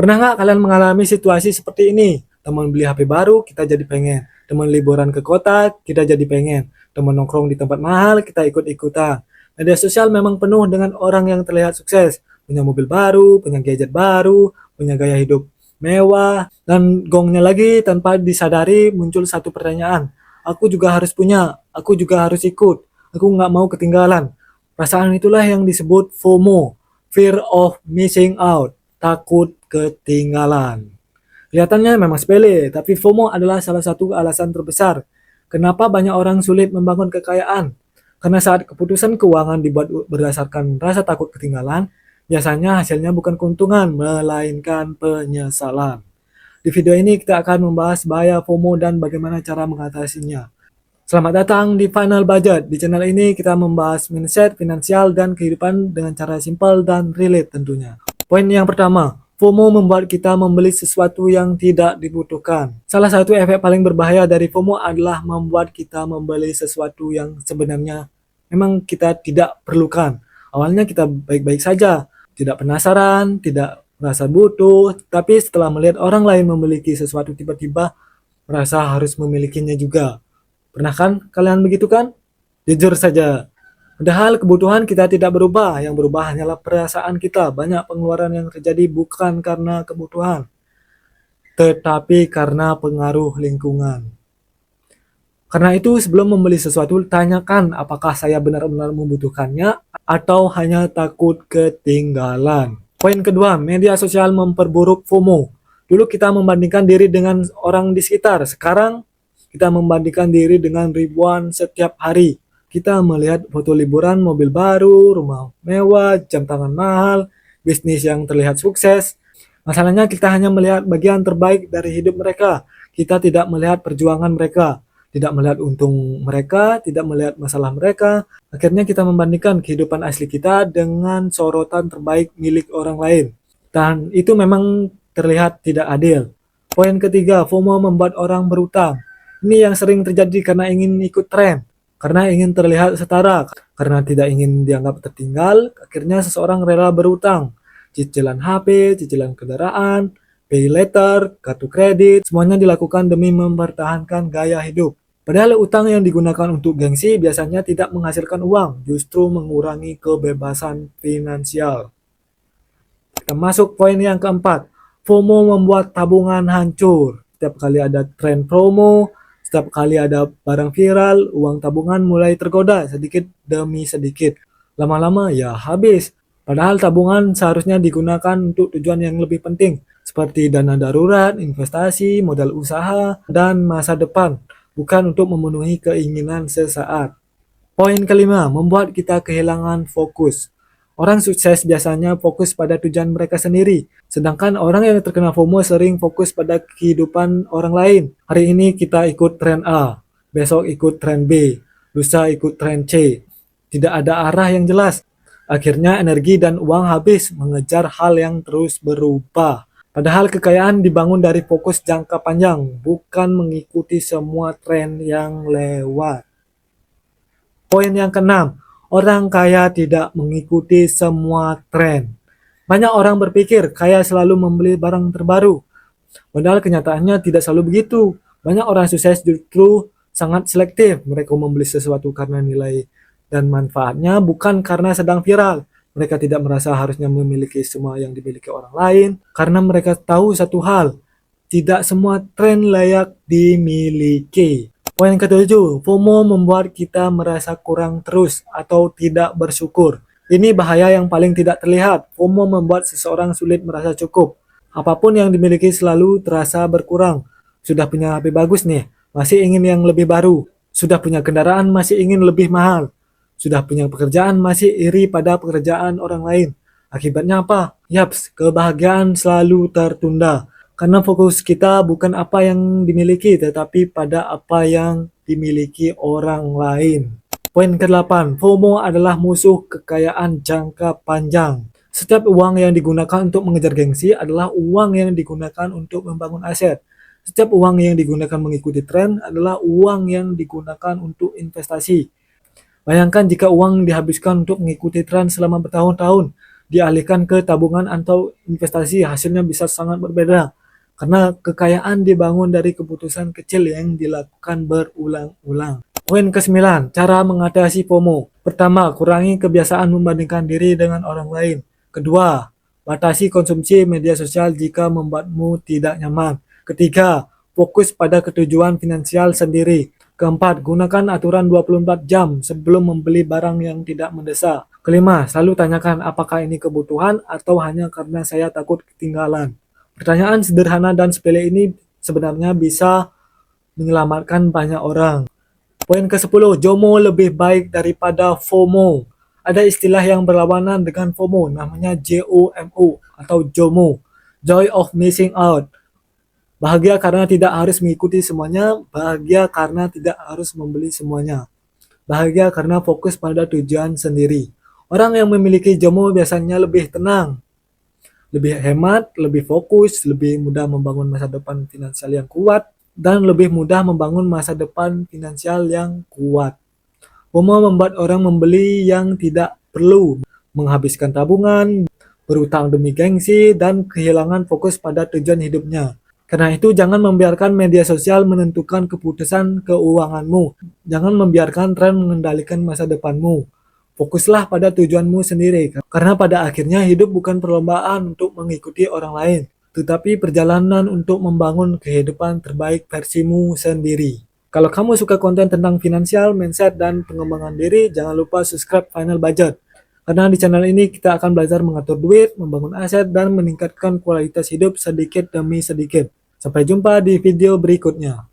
Pernah nggak kalian mengalami situasi seperti ini? Teman beli HP baru, kita jadi pengen. Teman liburan ke kota, kita jadi pengen. Teman nongkrong di tempat mahal, kita ikut-ikutan. Media sosial memang penuh dengan orang yang terlihat sukses. Punya mobil baru, punya gadget baru, punya gaya hidup mewah. Dan gongnya lagi tanpa disadari muncul satu pertanyaan. Aku juga harus punya, aku juga harus ikut. Aku nggak mau ketinggalan. Perasaan itulah yang disebut FOMO, Fear of Missing Out, takut ketinggalan. Kelihatannya memang sepele, tapi FOMO adalah salah satu alasan terbesar kenapa banyak orang sulit membangun kekayaan. Karena saat keputusan keuangan dibuat berdasarkan rasa takut ketinggalan, biasanya hasilnya bukan keuntungan, melainkan penyesalan. Di video ini kita akan membahas bahaya FOMO dan bagaimana cara mengatasinya. Selamat datang di Final Budget. Di channel ini kita membahas mindset, finansial, dan kehidupan dengan cara simpel dan relate tentunya. Poin yang pertama, FOMO membuat kita membeli sesuatu yang tidak dibutuhkan. Salah satu efek paling berbahaya dari FOMO adalah membuat kita membeli sesuatu yang sebenarnya memang kita tidak perlukan. Awalnya kita baik-baik saja, tidak penasaran, tidak merasa butuh, tapi setelah melihat orang lain memiliki sesuatu tiba-tiba merasa harus memilikinya juga. Pernah kan kalian begitu kan? Jujur saja. Padahal kebutuhan kita tidak berubah, yang berubah hanyalah perasaan kita. Banyak pengeluaran yang terjadi bukan karena kebutuhan, tetapi karena pengaruh lingkungan. Karena itu sebelum membeli sesuatu, tanyakan apakah saya benar-benar membutuhkannya atau hanya takut ketinggalan. Poin kedua, media sosial memperburuk FOMO. Dulu kita membandingkan diri dengan orang di sekitar, sekarang kita membandingkan diri dengan ribuan setiap hari. Kita melihat foto liburan, mobil baru, rumah mewah, jam tangan mahal, bisnis yang terlihat sukses. Masalahnya kita hanya melihat bagian terbaik dari hidup mereka. Kita tidak melihat perjuangan mereka, tidak melihat untung mereka, tidak melihat masalah mereka. Akhirnya kita membandingkan kehidupan asli kita dengan sorotan terbaik milik orang lain. Dan itu memang terlihat tidak adil. Poin ketiga, FOMO membuat orang berutang. Ini yang sering terjadi karena ingin ikut tren, karena ingin terlihat setara, karena tidak ingin dianggap tertinggal, akhirnya seseorang rela berutang. Cicilan HP, cicilan kendaraan, pay later, kartu kredit, semuanya dilakukan demi mempertahankan gaya hidup. Padahal utang yang digunakan untuk gengsi biasanya tidak menghasilkan uang, justru mengurangi kebebasan finansial. Kita masuk poin yang keempat, FOMO membuat tabungan hancur. Setiap kali ada tren promo, setiap kali ada barang viral, uang tabungan mulai tergoda sedikit demi sedikit. Lama-lama ya habis. Padahal tabungan seharusnya digunakan untuk tujuan yang lebih penting, seperti dana darurat, investasi, modal usaha, dan masa depan, bukan untuk memenuhi keinginan sesaat. Poin kelima, membuat kita kehilangan fokus. Orang sukses biasanya fokus pada tujuan mereka sendiri, sedangkan orang yang terkena FOMO sering fokus pada kehidupan orang lain. Hari ini kita ikut tren A, besok ikut tren B, lusa ikut tren C. Tidak ada arah yang jelas. Akhirnya energi dan uang habis mengejar hal yang terus berubah. Padahal kekayaan dibangun dari fokus jangka panjang, bukan mengikuti semua tren yang lewat. Poin yang keenam, orang kaya tidak mengikuti semua tren. Banyak orang berpikir kaya selalu membeli barang terbaru. Padahal kenyataannya tidak selalu begitu. Banyak orang sukses justru sangat selektif. Mereka membeli sesuatu karena nilai dan manfaatnya, bukan karena sedang viral. Mereka tidak merasa harusnya memiliki semua yang dimiliki orang lain, karena mereka tahu satu hal, tidak semua tren layak dimiliki. Poin ketujuh, FOMO membuat kita merasa kurang terus atau tidak bersyukur. Ini bahaya yang paling tidak terlihat. FOMO membuat seseorang sulit merasa cukup. Apapun yang dimiliki selalu terasa berkurang. Sudah punya HP bagus nih, masih ingin yang lebih baru. Sudah punya kendaraan, masih ingin lebih mahal. Sudah punya pekerjaan, masih iri pada pekerjaan orang lain. Akibatnya apa? Yaps, kebahagiaan selalu tertunda. Karena fokus kita bukan apa yang dimiliki, tetapi pada apa yang dimiliki orang lain. Poin ke-8, FOMO adalah musuh kekayaan jangka panjang. Setiap uang yang digunakan untuk mengejar gengsi adalah uang yang digunakan untuk membangun aset. Setiap uang yang digunakan mengikuti tren adalah uang yang digunakan untuk investasi. Bayangkan jika uang dihabiskan untuk mengikuti tren selama bertahun-tahun, dialihkan ke tabungan atau investasi, hasilnya bisa sangat berbeda. Karena kekayaan dibangun dari keputusan kecil yang dilakukan berulang-ulang. Poin ke-9, cara mengatasi FOMO. Pertama, kurangi kebiasaan membandingkan diri dengan orang lain. Kedua, batasi konsumsi media sosial jika membuatmu tidak nyaman. Ketiga, fokus pada ketujuan finansial sendiri. Keempat, gunakan aturan 24 jam sebelum membeli barang yang tidak mendesak. Kelima, selalu tanyakan apakah ini kebutuhan atau hanya karena saya takut ketinggalan. Pertanyaan sederhana dan sepele ini sebenarnya bisa menyelamatkan banyak orang. Poin ke-10, JOMO lebih baik daripada FOMO. Ada istilah yang berlawanan dengan FOMO, namanya JOMO atau JOMO, Joy of Missing Out. Bahagia karena tidak harus mengikuti semuanya, bahagia karena tidak harus membeli semuanya. Bahagia karena fokus pada tujuan sendiri. Orang yang memiliki JOMO biasanya lebih tenang, lebih hemat, lebih fokus, lebih mudah membangun masa depan finansial yang kuat, dan lebih mudah membangun masa depan finansial yang kuat. FOMO membuat orang membeli yang tidak perlu, menghabiskan tabungan, berutang demi gengsi, dan kehilangan fokus pada tujuan hidupnya. Karena itu jangan membiarkan media sosial menentukan keputusan keuanganmu. Jangan membiarkan tren mengendalikan masa depanmu. Fokuslah pada tujuanmu sendiri. Karena pada akhirnya hidup bukan perlombaan untuk mengikuti orang lain, tetapi perjalanan untuk membangun kehidupan terbaik versimu sendiri. Kalau kamu suka konten tentang finansial, mindset, dan pengembangan diri, jangan lupa subscribe Final Budget. Karena di channel ini kita akan belajar mengatur duit, membangun aset, dan meningkatkan kualitas hidup sedikit demi sedikit. Sampai jumpa di video berikutnya.